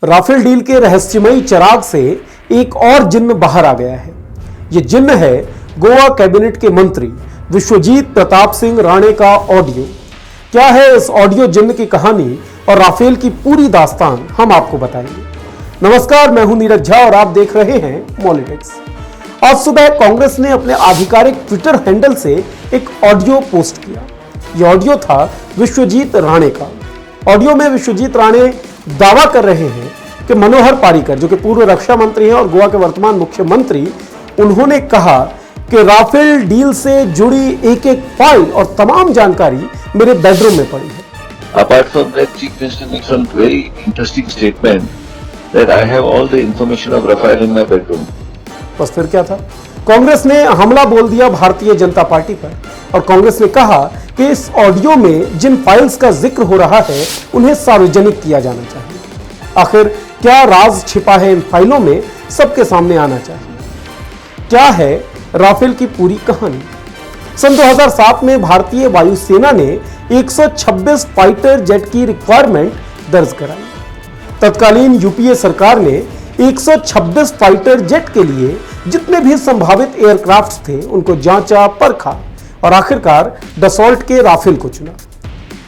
Rafale deal के रहस्यमयी चिराग से एक और जिन्न बाहर आ गया है। यह जिन्न है गोवा कैबिनेट के मंत्री विश्वजीत प्रताप सिंह राणे का ऑडियो। क्या है इस ऑडियो जिन्न की कहानी और राफेल की पूरी दास्तान, हम आपको बताएंगे। नमस्कार, मैं हूं नीरज झा और आप देख रहे हैं मॉलिटिक्स। आज सुबह कांग्रेस ने अपने आधिकारिक ट्विटर हैंडल से एक ऑडियो पोस्ट किया। यह ऑडियो था विश्वजीत राणे का। ऑडियो में विश्वजीत राणे दावा कर रहे हैं कि मनोहर पारीकर, जो कि पूर्व रक्षा मंत्री हैं और गोवा के वर्तमान मुख्यमंत्री, उन्होंने कहा कि राफेल डील से जुड़ी एक एक फाइल और तमाम जानकारी मेरे बेडरूम में पड़ी है। Apart from that, Chief Minister makes one very interesting statement that I have all the information of Rafael in my bedroom. बस फिर क्या था? कांग्रेस ने हमला बोल दिया भारतीय जनता पार्टी पर और कांग्रेस ने कहा कि इस ऑडियो में जिन फाइल्स का जिक्र हो रहा है उन्हें सार्वजनिक किया जाना चाहिए। आखिर क्या राज छिपा है इन फाइलों में, सबके सामने आना चाहिए। क्या है राफेल की पूरी कहानी? सन 2007 में भारतीय वायुसेना ने 126 फाइटर जेट की रिक्वायरमेंट दर्ज कराई। तत्कालीन यूपीए सरकार ने 126 फाइटर जेट के लिए जितने भी संभावित एयरक्राफ्ट थे उनको जांचा, परखा और आखिरकार डसॉल्ट के राफेल को चुना।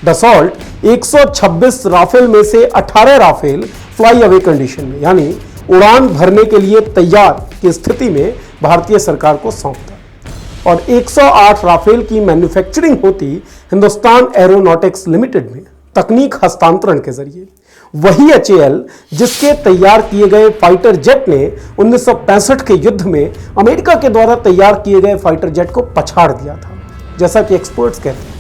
डसॉल्ट 126 राफेल में से 18 राफेल फ्लाई अवे कंडीशन में, यानी उड़ान भरने के लिए तैयार की स्थिति में भारतीय सरकार को सौंपता और 108 राफेल की मैन्युफैक्चरिंग होती हिंदुस्तान एरोनॉटिक्स लिमिटेड में तकनीक हस्तांतरण के जरिए। वही एचएएल जिसके तैयार किए गए फाइटर जेट ने 1965 के युद्ध में अमेरिका के द्वारा तैयार किए गए फाइटर जेट को पछाड़ दिया था, जैसा कि एक्सपर्ट्स कहते हैं।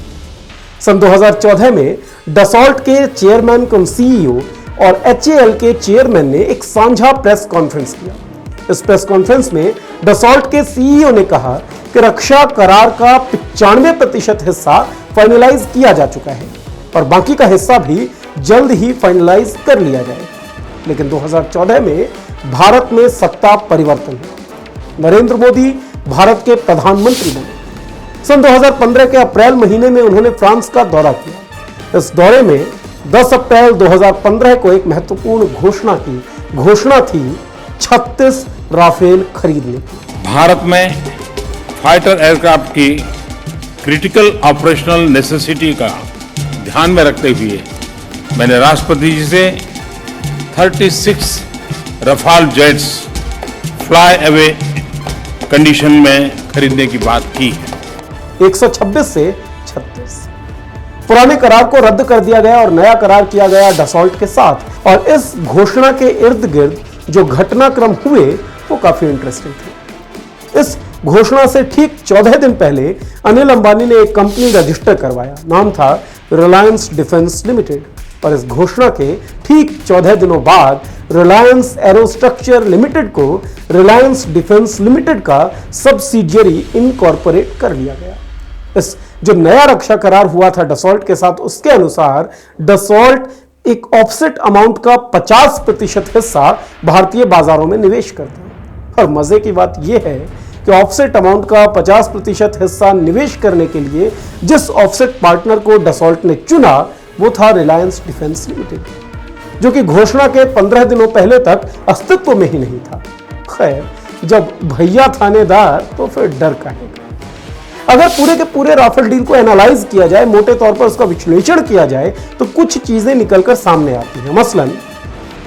सन 2014 में डसॉल्ट के चेयरमैन कम सीईओ और एचएएल के चेयरमैन ने एक साझा प्रेस कॉन्फ्रेंस किया। इस प्रेस कॉन्फ्रेंस में डसॉल्ट के सीईओ ने कहा कि रक्षा करार का 95% हिस्सा फाइनलाइज किया जा चुका है और बाकी का हिस्सा भी जल्द ही फाइनलाइज कर लिया जाएगा। लेकिन 2014 में भारत में सत्ता परिवर्तन हुआ। नरेंद्र मोदी भारत के प्रधानमंत्री बने। सन 2015 के अप्रैल महीने में उन्होंने फ्रांस का दौरा किया। इस दौरे में 10 अप्रैल 2015 को एक महत्वपूर्ण घोषणा थी 36 राफेल खरीदने की। भारत में फाइटर एयरक्राफ्ट की क्रिटिकल ऑपरेशनल नेसेसिटी का ध्यान में रखते हुए मैंने राष्ट्रपति जी से 36 Rafale jets fly away condition में खरीदने की बात की है। 126 से 36 पुराने करार को रद्द कर दिया गया और नया करार किया गया डसॉल्ट के साथ। और इस घोषणा के इर्द गिर्द जो घटनाक्रम हुए वो काफी इंटरेस्टिंग थे। इस घोषणा से ठीक 14 दिन पहले अनिल अंबानी ने एक कंपनी रजिस्टर करवाया, नाम था रिलायंस डिफेंस लिमिटेड। और इस घोषणा के ठीक 14 दिनों बाद रिलायंस एरोस्ट्रक्चर लिमिटेड को रिलायंस डिफेंस लिमिटेड का सब्सिडियरी इनकॉर्पोरेट कर लिया गया। इस जो नया रक्षा करार हुआ था डसॉल्ट के साथ, उसके अनुसार डसॉल्ट एक ऑफसेट अमाउंट का 50% हिस्सा भारतीय बाजारों में निवेश करता है। और मजे की बात यह है कि ऑफसेट अमाउंट का 50% हिस्सा निवेश करने के लिए जिस ऑफसेट पार्टनर को डसॉल्ट ने चुना वो था रिलायंस डिफेंस लिमिटेड, जो कि घोषणा के 15 दिनों पहले तक अस्तित्व में ही नहीं था। खैर, जब भैया थानेदार तो फिर डर काहेगा। अगर पूरे के पूरे राफेल डील को एनालाइज किया जाए, मोटे तौर पर उसका विश्लेषण किया जाए, तो कुछ चीजें निकलकर सामने आती हैं। मसलन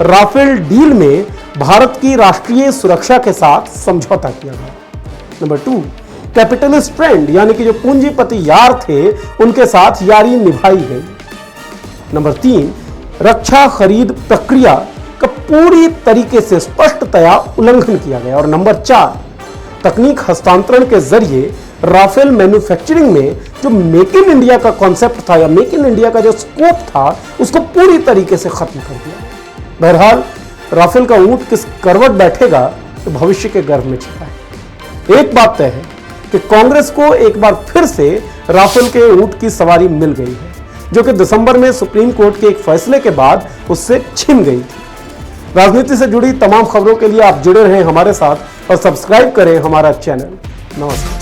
राफेल डील में भारत की राष्ट्रीय सुरक्षा के साथ समझौता किया गया। नंबर 2, कैपिटलिस्ट फ्रेंड यानी कि जो पूंजीपति यार थे उनके साथ यारी निभाई गई। नंबर 3, रक्षा खरीद प्रक्रिया का पूरी तरीके से स्पष्टतया उल्लंघन किया गया। और नंबर 4, तकनीक हस्तांतरण के जरिए राफेल मैन्युफैक्चरिंग में जो मेक इन इंडिया का कॉन्सेप्ट था या मेक इन इंडिया का जो स्कोप था उसको पूरी तरीके से खत्म कर दिया। बहरहाल राफेल का ऊंट किस करवट बैठेगा तो भविष्य के गर्भ में छिपा है। एक बात तय है कि कांग्रेस को एक बार फिर से राफेल के ऊंट की सवारी मिल गई है, जो कि दिसंबर में सुप्रीम कोर्ट के एक फैसले के बाद उससे छिन गई थी। राजनीति से जुड़ी तमाम खबरों के लिए आप जुड़े रहें हमारे साथ और सब्सक्राइब करें हमारा चैनल। नमस्कार।